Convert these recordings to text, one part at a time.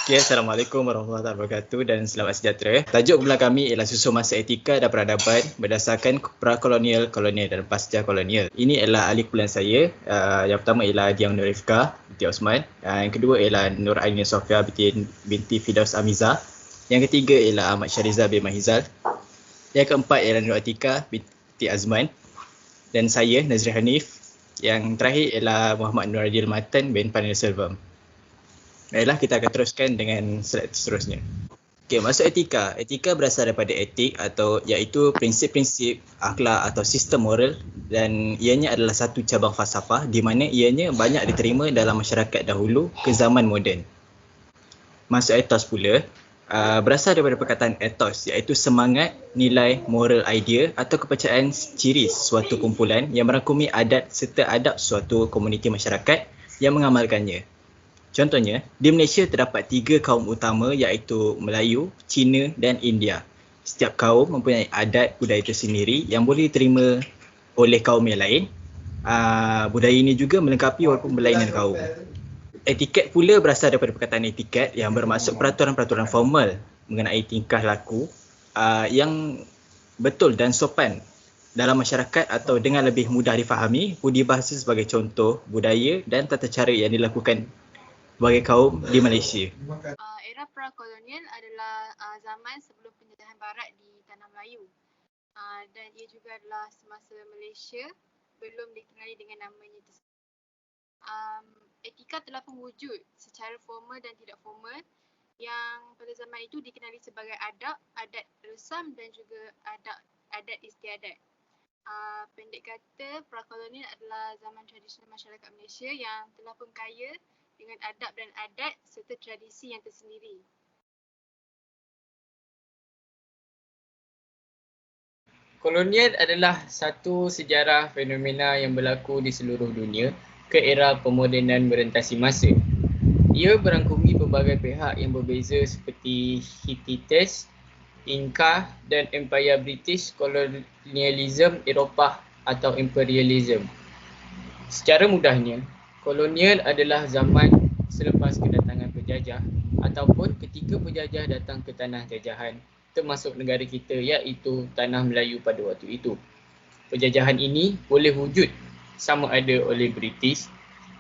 Okay, Assalamualaikum warahmatullahi wabarakatuh dan selamat sejahtera. Tajuk kumpulan kami ialah Susun Masa Etika dan Peradaban berdasarkan pra-kolonial, kolonial dan pasca kolonial. Ini adalah ahli kumpulan saya. Yang pertama ialah Diam Nur Rifkah binti Osman. Yang kedua ialah Nur Aini Sofia binti Firdaus Amiza. Yang ketiga ialah Ahmad Syariza bin Mahizal. Yang keempat ialah Nur Atika binti Azman. Dan saya, Nazri Hanif. Yang terakhir ialah Muhammad Nur Adil Matan bin Panel Selvam. Baiklah, kita akan teruskan dengan slide seterusnya. Okey, maksud etika. Etika berasal daripada etik atau iaitu prinsip-prinsip akhlak atau sistem moral dan ianya adalah satu cabang falsafah di mana ianya banyak diterima dalam masyarakat dahulu ke zaman moden. Maksud ethos pula berasal daripada perkataan ethos iaitu semangat, nilai, moral idea atau kepercayaan ciri suatu kumpulan yang merangkumi adat serta adab suatu komuniti masyarakat yang mengamalkannya. Contohnya, di Malaysia terdapat 3 kaum utama iaitu Melayu, Cina dan India. Setiap kaum mempunyai adat budaya tersendiri yang boleh diterima oleh kaum yang lain. Budaya ini juga melengkapi walaupun berlainan kaum. Etiket pula berasal daripada perkataan etiket yang bermaksud peraturan-peraturan formal mengenai tingkah laku yang betul dan sopan dalam masyarakat atau dengan lebih mudah difahami, budi bahasa sebagai contoh budaya dan tata cara yang dilakukan bagi kaum di Malaysia. Era pra-kolonial adalah zaman sebelum penjajahan barat di tanah Melayu. Dan ia juga adalah semasa Malaysia belum dikenali dengan namanya tersebut. Etika telah pun wujud secara formal dan tidak formal yang pada zaman itu dikenali sebagai adab, adat resam dan juga adat istiadat. Pendek kata, pra-kolonial adalah zaman tradisional masyarakat Malaysia yang telah pun kaya dengan adab dan adat serta tradisi yang tersendiri. Kolonial adalah satu sejarah fenomena yang berlaku di seluruh dunia ke era pemodenan merentasi masa. Ia merangkumi pelbagai pihak yang berbeza seperti Hittites, Inca dan Empire British Colonialism Eropah atau Imperialism. Secara mudahnya, kolonial adalah zaman selepas kedatangan penjajah ataupun ketika penjajah datang ke tanah jajahan termasuk negara kita iaitu tanah Melayu pada waktu itu. Penjajahan ini boleh wujud sama ada oleh British,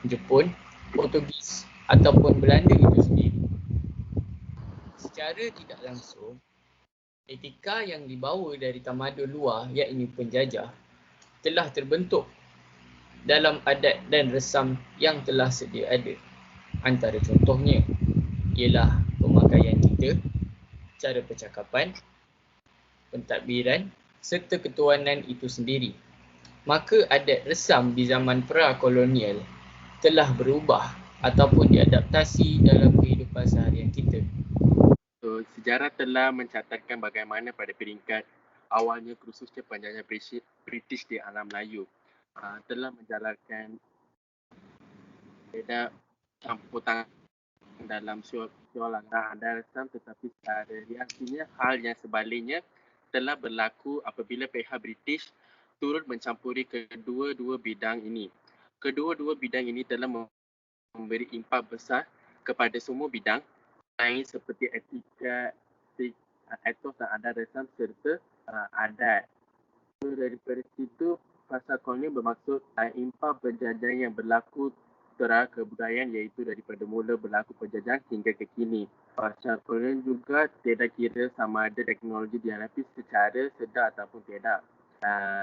Jepun, Portugis ataupun Belanda itu sendiri. Secara tidak langsung, etika yang dibawa dari tamadun luar iaitu penjajah telah terbentuk dalam adat dan resam yang telah sedia ada. Antara contohnya ialah pemakaian kita, cara percakapan, pentadbiran serta ketuanan itu sendiri. Maka adat resam di zaman pra-kolonial telah berubah ataupun diadaptasi dalam kehidupan seharian kita. So, sejarah telah mencatatkan bagaimana pada peringkat awalnya khususnya penjajah British di alam Melayu telah menjalankan campur tangan dalam soalan dan resam, tetapi secara realitanya hal yang sebaliknya telah berlaku apabila pihak British turut mencampuri kedua-dua bidang ini. Kedua-dua bidang ini telah memberi impak besar kepada semua bidang lain seperti etika, etos dan adat resam serta adat. Daripada situ, pasal kolonial bermaksud impak penjajahan yang berlaku terhadap kebudayaan iaitu daripada mula berlaku penjajahan hingga ke kini. Pasal kolonial juga tidak kira sama ada teknologi dihadapi secara sedar ataupun tidak.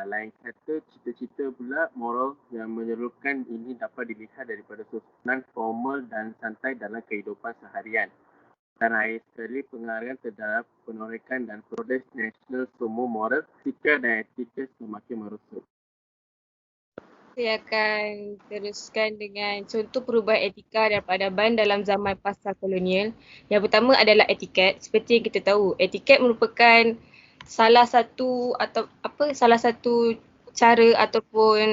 Lain kata, cita-cita pula moral yang menyeluruhkan ini dapat dilihat daripada susunan formal dan santai dalam kehidupan seharian. Dan akhir sekali, penghargaan terhadap penolakan dan protes nasional semua moral, etika dan etika semakin merosot. Saya akan teruskan dengan contoh perubahan etika dan peradaban dalam zaman pasca kolonial. Yang pertama adalah etiket. Seperti yang kita tahu, etiket merupakan salah satu cara ataupun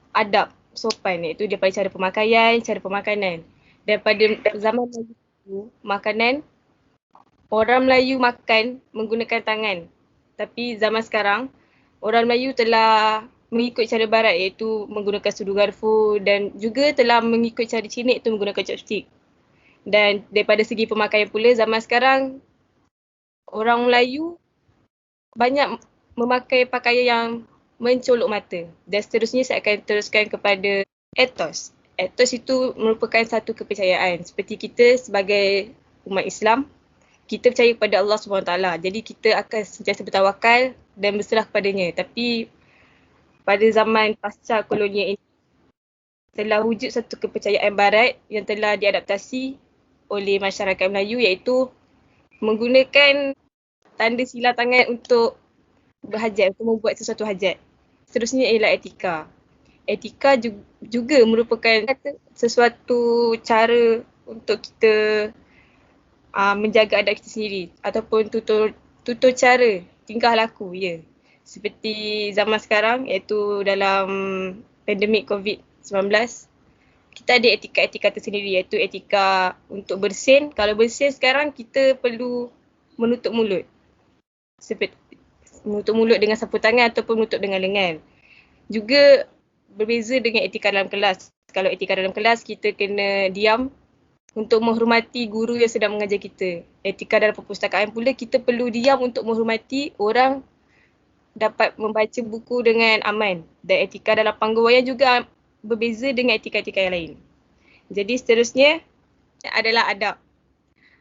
adab sopan, iaitu daripada cara pemakaian, cara pemakanan. Daripada zaman Melayu, makanan orang Melayu makan menggunakan tangan. Tapi zaman sekarang, orang Melayu telah mengikut cara barat iaitu menggunakan sudu garfu dan juga telah mengikut cara Cina iaitu menggunakan chopstick. Dan daripada segi pemakaian pula, zaman sekarang orang Melayu banyak memakai pakaian yang mencolok mata. Dan seterusnya saya akan teruskan kepada etos. Etos itu merupakan satu kepercayaan. Seperti kita sebagai umat Islam, kita percaya kepada Allah SWT. Jadi kita akan sentiasa bertawakal dan berserah kepadanya. Tapi pada zaman pasca kolonial ini, telah wujud satu kepercayaan barat yang telah diadaptasi oleh masyarakat Melayu, iaitu menggunakan tanda sila tangan untuk berhajat, untuk membuat sesuatu hajat. Seterusnya ialah etika. Etika juga merupakan sesuatu cara untuk kita menjaga adab kita sendiri ataupun tutur cara tingkah laku, ya. Seperti zaman sekarang, iaitu dalam pandemik COVID-19, kita ada etika-etika tersendiri, iaitu etika untuk bersin. Kalau bersin sekarang kita perlu menutup mulut. Seperti menutup mulut dengan sapu tangan ataupun menutup dengan lengan. Juga berbeza dengan etika dalam kelas. Kalau etika dalam kelas, kita kena diam untuk menghormati guru yang sedang mengajar kita. Etika dalam perpustakaan pula, kita perlu diam untuk menghormati orang dapat membaca buku dengan aman. Dan etika dalam panggung wayang juga berbeza dengan etika-etika yang lain. Jadi seterusnya adalah adab.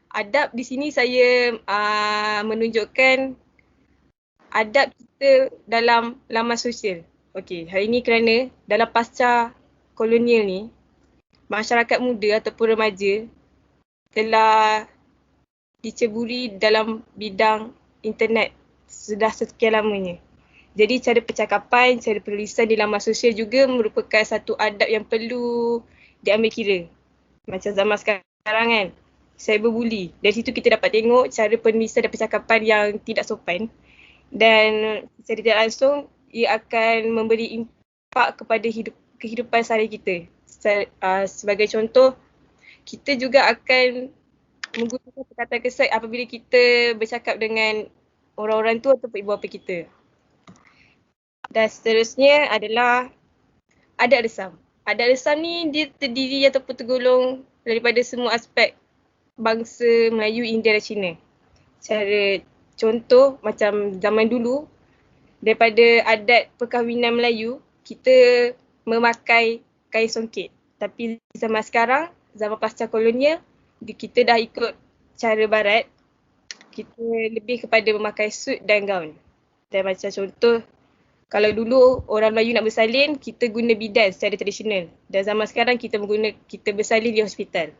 Adab di sini saya menunjukkan adab kita dalam laman sosial. Okey, hari ini kerana dalam pasca kolonial ni, masyarakat muda ataupun remaja telah diceburi dalam bidang internet sudah sekian lamanya. Jadi cara percakapan, cara penulisan di laman sosial juga merupakan satu adab yang perlu diambil kira. Macam zaman sekarang kan, cyberbully. Dari situ kita dapat tengok cara penulisan dan percakapan yang tidak sopan. Dan secara tidak langsung, ia akan memberi impak kepada kehidupan sehari kita. Sebagai contoh, kita juga akan menggunakan perkataan kesat apabila kita bercakap dengan orang-orang tua ataupun ibu bapa kita. Dan seterusnya adalah adat resam. Adat resam ni dia terdiri ataupun tergolong daripada semua aspek bangsa Melayu, India dan Cina. Cara contoh macam zaman dulu, daripada adat perkahwinan Melayu, kita memakai kain songket. Tapi zaman sekarang, zaman pasca kolonial, kita dah ikut cara barat. Kita lebih kepada memakai suit dan gaun. Dan macam contoh, kalau dulu orang Melayu nak bersalin, kita guna bidan secara tradisional. Dan zaman sekarang kita bersalin di hospital.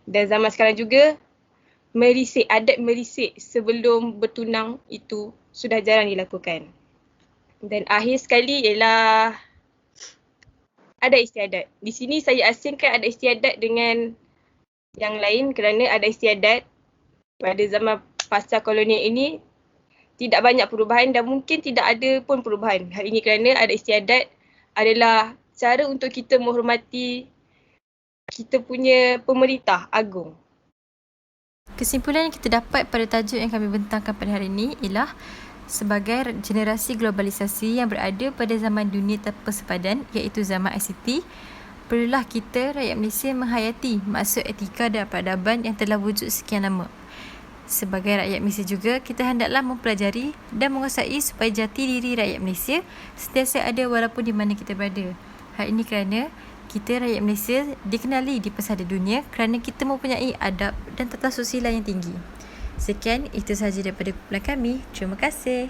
Dan zaman sekarang juga, adat merisik sebelum bertunang itu sudah jarang dilakukan. Dan akhir sekali ialah adat istiadat. Di sini saya asingkan adat istiadat dengan yang lain kerana adat istiadat pada zaman pasca kolonial ini tidak banyak perubahan dan mungkin tidak ada pun perubahan. Hal ini kerana adat istiadat adalah cara untuk kita menghormati kita punya pemerintah agung. Kesimpulan yang kita dapat pada tajuk yang kami bentangkan pada hari ini ialah sebagai generasi globalisasi yang berada pada zaman dunia tanpa sepadan iaitu zaman ICT, perlulah kita rakyat Malaysia menghayati maksud etika dan peradaban yang telah wujud sekian lama. Sebagai rakyat Malaysia juga, kita hendaklah mempelajari dan menguasai supaya jati diri rakyat Malaysia sentiasa ada walaupun di mana kita berada. Hal ini kerana kita rakyat Malaysia dikenali di pesada dunia kerana kita mempunyai adab dan tata susila yang tinggi. Sekian, itu sahaja daripada kumpulan kami. Terima kasih.